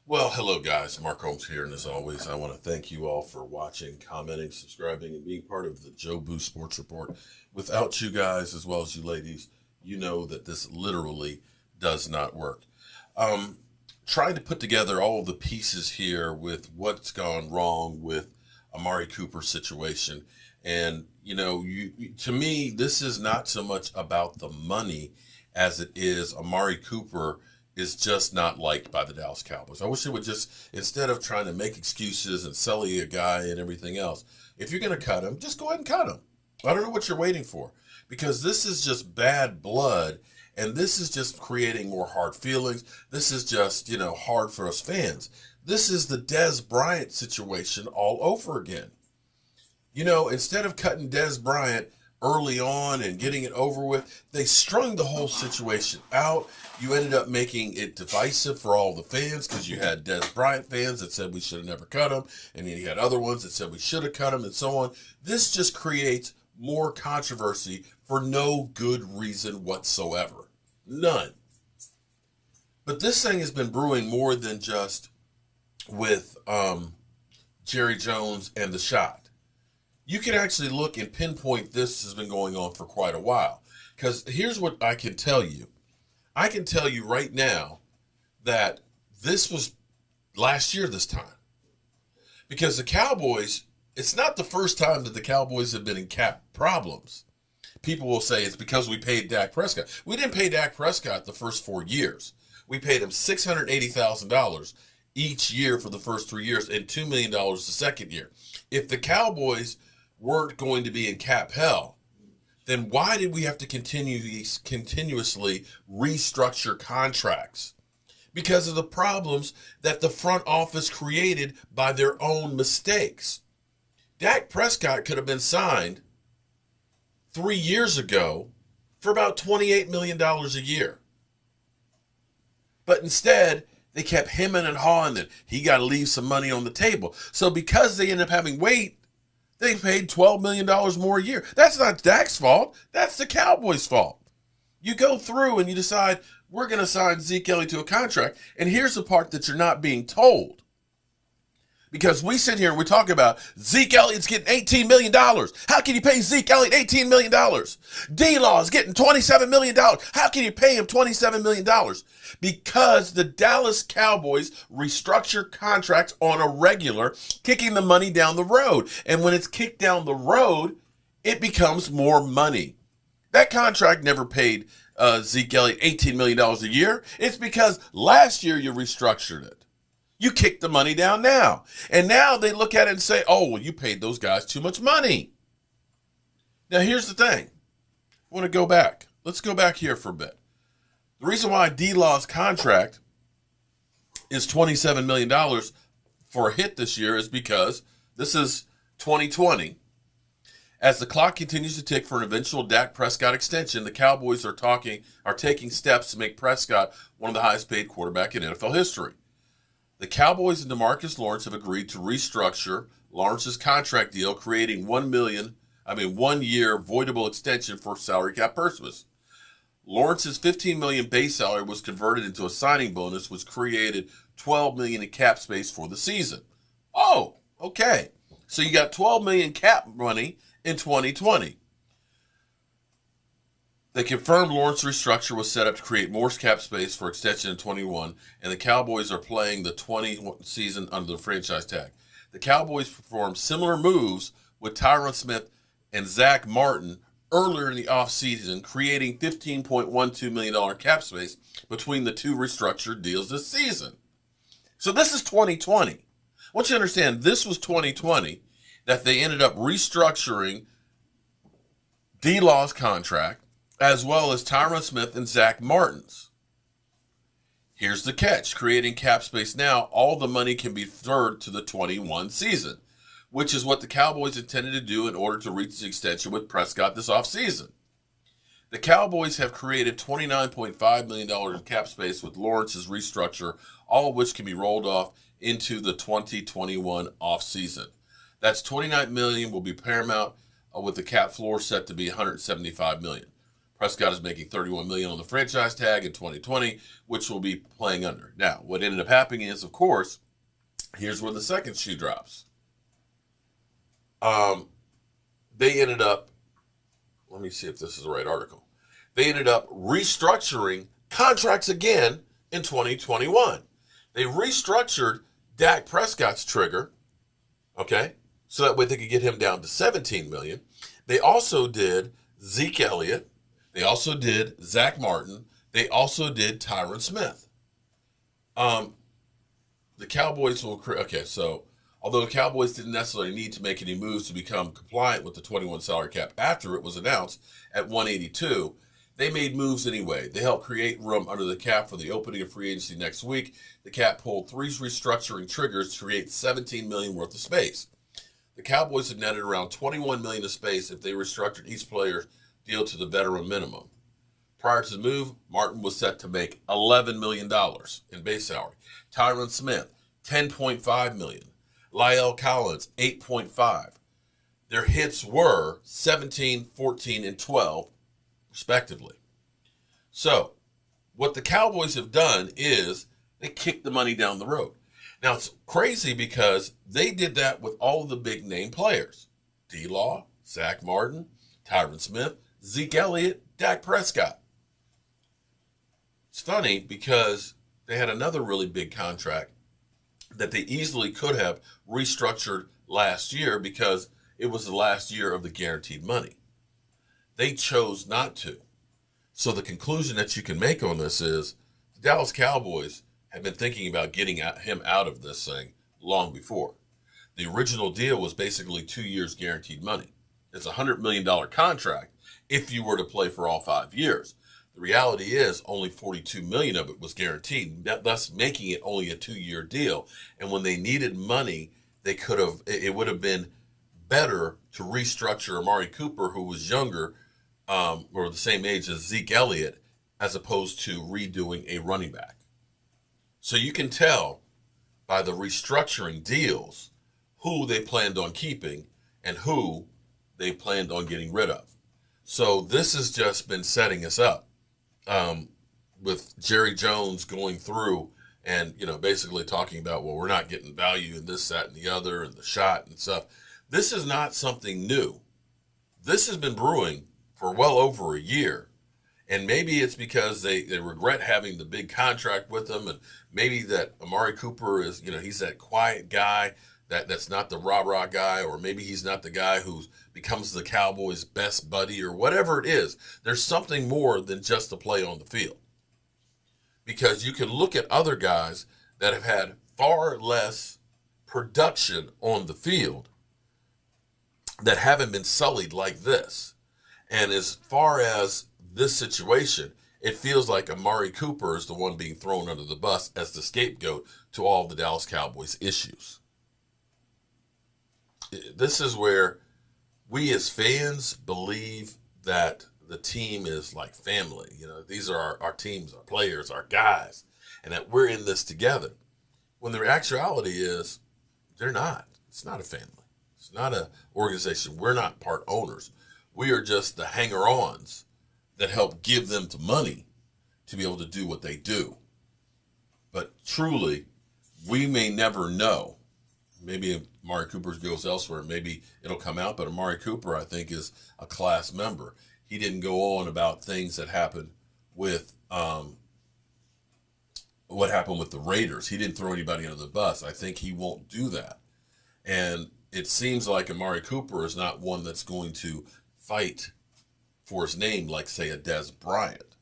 Well, hello guys, Mark Holmes here, and as always, I want to thank you all for watching, commenting, subscribing, and being part of the Joe Boo Sports Report. Without you guys, as well as you ladies, you know that this literally does not work. Trying to put together all of the pieces here with what's gone wrong with Amari Cooper's situation, and to me, this is not so much about the money as it is Amari Cooper is just not liked by the Dallas Cowboys. I wish they would just, instead of trying to make excuses and sully a guy and everything else, if you're going to cut him, just go ahead and cut him. I don't know what you're waiting for, because this is just bad blood, and this is just creating more hard feelings. This is just, hard for us fans. This is the Dez Bryant situation all over again. Instead of cutting Dez Bryant early on and getting it over with, they strung the whole situation out. You ended up making it divisive for all the fans, because you had Dez Bryant fans that said we should have never cut him, and then you had other ones that said we should have cut him, and so on. This just creates more controversy for no good reason whatsoever. None. But this thing has been brewing more than just with Jerry Jones and the shot. You can actually look and pinpoint this has been going on for quite a while. Because here's what I can tell you. I can tell you right now that this was last year this time. Because the Cowboys, it's not the first time that the Cowboys have been in cap problems. People will say it's because we paid Dak Prescott. We didn't pay Dak Prescott the first 4 years. We paid him $680,000 each year for the first 3 years and $2 million the second year. If the Cowboys weren't going to be in cap hell, then why did we have to continuously restructure contracts? Because of the problems that the front office created by their own mistakes. Dak Prescott could have been signed 3 years ago for about $28 million a year. But instead, they kept hemming and hawing that he got to leave some money on the table. So because they ended up having weight, they paid $12 million more a year. That's not Dak's fault. That's the Cowboys' fault. You go through and you decide, we're going to sign Zeke Elliott to a contract. And here's the part that you're not being told. Because we sit here and we talk about Zeke Elliott's getting $18 million. How can you pay Zeke Elliott $18 million? D-Law is getting $27 million. How can you pay him $27 million? Because the Dallas Cowboys restructure contracts on a regular, kicking the money down the road. And when it's kicked down the road, it becomes more money. That contract never paid Zeke Elliott $18 million a year. It's because last year you restructured it. You kick the money down now. And now they look at it and say, oh, well, you paid those guys too much money. Now, here's the thing. I want to go back. Let's go back here for a bit. The reason why D-Law's contract is $27 million for a hit this year is because this is 2020. As the clock continues to tick for an eventual Dak Prescott extension, the Cowboys are taking steps to make Prescott one of the highest paid quarterbacks in NFL history. The Cowboys and DeMarcus Lawrence have agreed to restructure Lawrence's contract deal, creating 1 year voidable extension for salary cap purposes. Lawrence's $15 million base salary was converted into a signing bonus, which created $12 million in cap space for the season. Oh, okay. So you got $12 million cap money in 2020. They confirmed Lawrence's restructure was set up to create more cap space for extension in 21, and the Cowboys are playing the 20 season under the franchise tag. The Cowboys performed similar moves with Tyron Smith and Zach Martin earlier in the offseason, creating $15.12 million cap space between the two restructured deals this season. So this is 2020. I want you to understand, this was 2020 that they ended up restructuring D-Law's contract, as well as Tyron Smith and Zach Martin's. Here's the catch. Creating cap space now, all the money can be deferred to the 21 season, which is what the Cowboys intended to do in order to reach the extension with Prescott this offseason. The Cowboys have created $29.5 million in cap space with Lawrence's restructure, all of which can be rolled off into the 2021 offseason. That's $29 million will be paramount, with the cap floor set to be $175 million. Prescott is making $31 million on the franchise tag in 2020, which will be playing under. Now, what ended up happening is, of course, here's where the second shoe drops. They ended up, let me see if this is the right article. They ended up restructuring contracts again in 2021. They restructured Dak Prescott's trigger, okay, so that way they could get him down to $17 million. They also did Zeke Elliott. They also did Zach Martin. They also did Tyron Smith. The Cowboys will, okay, so although the Cowboys didn't necessarily need to make any moves to become compliant with the 21 salary cap after it was announced at 182, they made moves anyway. They helped create room under the cap for the opening of free agency next week. The cap pulled 3 restructuring triggers to create $17 million worth of space. The Cowboys had netted around $21 million of space if they restructured each player's deal to the veteran minimum. Prior to the move, Martin was set to make $11 million in base salary. Tyron Smith, $10.5 million. La'el Collins, $8.5. Their hits were 17, 14, and 12, respectively. So, what the Cowboys have done is they kicked the money down the road. Now, it's crazy because they did that with all of the big-name players. D-Law, Zach Martin, Tyron Smith, Zeke Elliott, Dak Prescott. It's funny because they had another really big contract that they easily could have restructured last year because it was the last year of the guaranteed money. They chose not to. So the conclusion that you can make on this is the Dallas Cowboys have been thinking about getting him out of this thing long before. The original deal was basically 2 years guaranteed money. It's a $100 million contract if you were to play for all 5 years. The reality is only $42 million of it was guaranteed, thus making it only a 2-year deal. And when they needed money, it would have been better to restructure Amari Cooper, who was younger, or the same age as Zeke Elliott, as opposed to redoing a running back. So you can tell by the restructuring deals who they planned on keeping and who they planned on getting rid of. So this has just been setting us up. With Jerry Jones going through and, basically talking about, well, we're not getting value in this, that, and the other, and the shot and stuff. This is not something new. This has been brewing for well over a year. And maybe it's because they regret having the big contract with them, and maybe that Amari Cooper is, he's that quiet guy that's not the rah-rah guy, or maybe he's not the guy who becomes the Cowboys' best buddy, or whatever it is. There's something more than just the play on the field. Because you can look at other guys that have had far less production on the field that haven't been sullied like this. And as far as this situation, it feels like Amari Cooper is the one being thrown under the bus as the scapegoat to all of the Dallas Cowboys issues. This is where we as fans believe that the team is like family. These are our teams, our players, our guys, and that we're in this together. When the actuality is they're not. It's not a family. It's not an organization. We're not part owners. We are just the hanger-ons that help give them the money to be able to do what they do. But truly, we may never know. Maybe if Amari Cooper goes elsewhere, maybe it'll come out. But Amari Cooper, I think, is a class member. He didn't go on about things that happened with what happened with the Raiders. He didn't throw anybody under the bus. I think he won't do that. And it seems like Amari Cooper is not one that's going to fight for his name like, say, a Dez Bryant.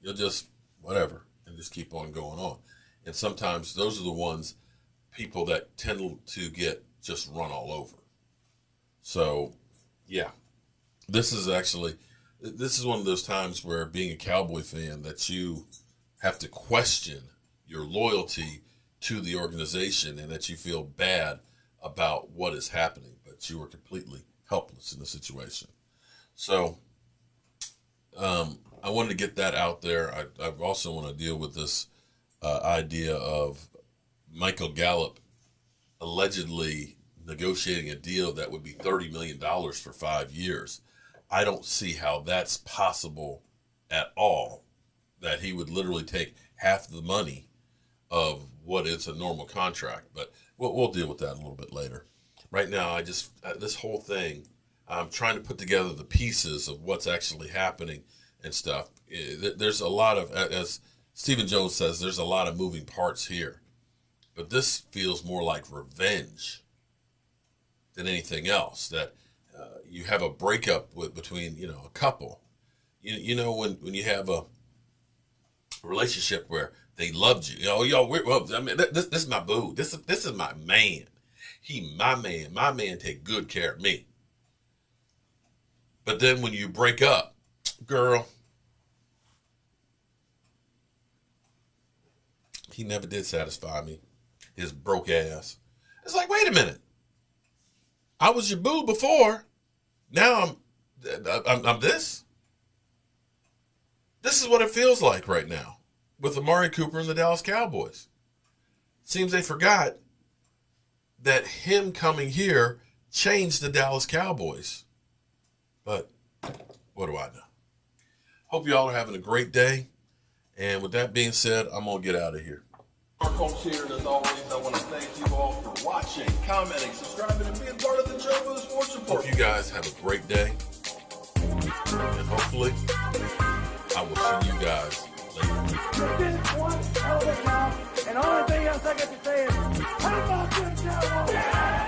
You'll just, whatever, and just keep on going on. And sometimes those are the people that tend to get just run all over. So, yeah, this is one of those times where being a Cowboy fan that you have to question your loyalty to the organization and that you feel bad about what is happening, but you are completely helpless in the situation. So I wanted to get that out there. I also want to deal with this idea of Michael Gallup allegedly negotiating a deal that would be $30 million for 5 years. I don't see how that's possible at all, that he would literally take half the money of what is a normal contract. But we'll deal with that a little bit later. Right now, I just, this whole thing, I'm trying to put together the pieces of what's actually happening and stuff. There's a lot of, as Stephen Jones says, there's a lot of moving parts here. But this feels more like revenge than anything else. That you have a breakup between, a couple. When you have a relationship where they loved you. This is my boo. This is my man. He my man. My man take good care of me. But then when you break up, girl, he never did satisfy me. His broke ass. It's like, wait a minute. I was your boo before. Now I'm this. This is what it feels like right now with Amari Cooper and the Dallas Cowboys. Seems they forgot that him coming here changed the Dallas Cowboys. But what do I know? Hope y'all are having a great day. And with that being said, I'm going to get out of here. Our coach here, and as always, I want to thank you all for watching, commenting, subscribing, and being part of the Joe Boo Sports Report. Hope you guys have a great day. And hopefully, I will see you guys later. You did one hell of a job, and the only thing else I got to say is, how about them Cowboys?